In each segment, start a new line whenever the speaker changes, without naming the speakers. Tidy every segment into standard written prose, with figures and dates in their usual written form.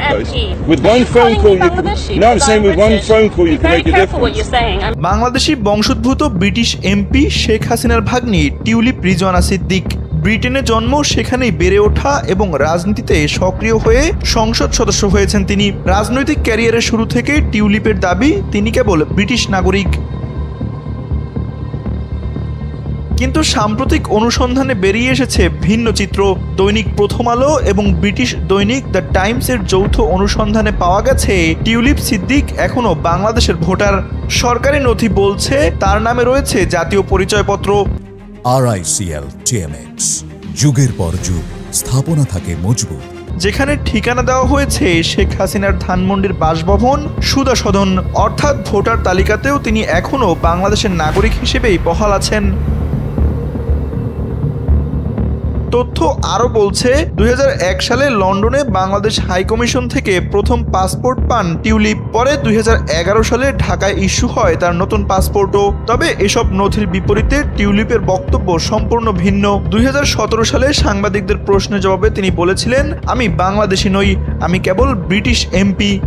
place. With one phone call, you can. No, I'm saying with one phone call, you can make a difference.
Bangladeshi বংশোদ্ভূত British MP Sheikh হাসিনার ভাগ্নি tulip Rizwana Siddique. ব্রিটেনে জন্ম, সেখানেই বেড়ে ওঠা এবং রাজনীতিতে সক্রিয় হয়ে সংসদ সদস্য হয়েছেন তিনি। রাজনৈতিক ক্যারিয়ারের শুরু থেকে টিউলিপের দাবি তিনি কেবল ব্রিটিশ নাগরিক। কিন্তু সাম্প্রতিক অনুসন্ধানে বেরিয়ে এসেছে ভিন্ন চিত্র। দৈনিক প্রথম আলো এবং ব্রিটিশ দৈনিক দ্য টাইমসের যৌথ অনুসন্ধানে পাওয়া গেছে টিউলিপ সিদ্দিক এখনও বাংলাদেশের ভোটার। সরকারি নথি বলছে তার নামে রয়েছে জাতীয় পরিচয়পত্র।
RICL TMX, যুগের পর যুগ স্থাপনা থাকে মজবুত।
যেখানে ঠিকানা দেওয়া হয়েছে শেখ হাসিনার ধানমন্ডির বাসভবন সুধা সদন, অর্থাৎ ভোটার তালিকাতেও তিনি এখনও বাংলাদেশের নাগরিক হিসেবেই বহাল আছেন। তথ্য আরও বলছে 2001 সালে লন্ডনে বাংলাদেশ হাইকমিশন থেকে প্রথম পাসপোর্ট পান টিউলিপ। পরে 2011 সালে ঢাকায় ইস্যু হয় তার নতুন পাসপোর্টও। তবে এসব নথির বিপরীতে টিউলিপের বক্তব্য সম্পূর্ণ ভিন্ন। 2017 সালে সাংবাদিকদের প্রশ্নের জবাবে তিনি বলেছিলেন, আমি বাংলাদেশি নই, আমি কেবল ব্রিটিশ এমপি।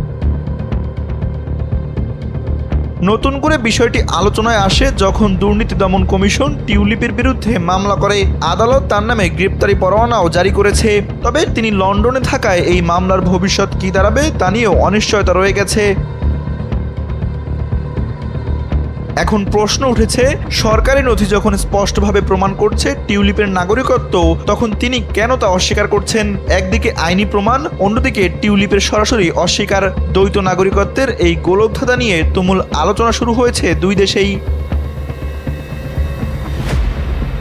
নতুন করে বিষয়টি আলোচনায় আসে যখন দুর্নীতি দমন কমিশন টিউলিপের বিরুদ্ধে মামলা করে। আদালত তার নামে গ্রেপ্তারি পরোয়ানাও জারি করেছে। তবে তিনি লন্ডনে থাকায় এই মামলার ভবিষ্যৎ কী দাঁড়াবে তা নিয়েও অনিশ্চয়তা রয়ে গেছে। এখন প্রশ্ন উঠেছে, সরকারি নথি যখন স্পষ্টভাবে প্রমাণ করছে টিউলিপের নাগরিকত্ব, তখন তিনি কেন তা অস্বীকার করছেন? একদিকে আইনি প্রমাণ, অন্যদিকে টিউলিপের সরাসরি অস্বীকার। দ্বৈত নাগরিকত্বের এই গোলকধাঁধা নিয়ে তুমুল আলোচনা শুরু হয়েছে দুই দেশেই।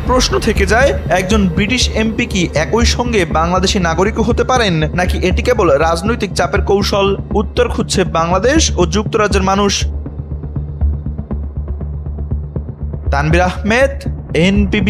প্রশ্ন থেকে যায়, একজন ব্রিটিশ এমপি কি একই সঙ্গে বাংলাদেশি নাগরিকও হতে পারেন, নাকি এটি কেবল রাজনৈতিক চাপের কৌশল? উত্তর খুঁজছে বাংলাদেশ ও যুক্তরাজ্যের মানুষ। তানভীর আহমেদ, NPB।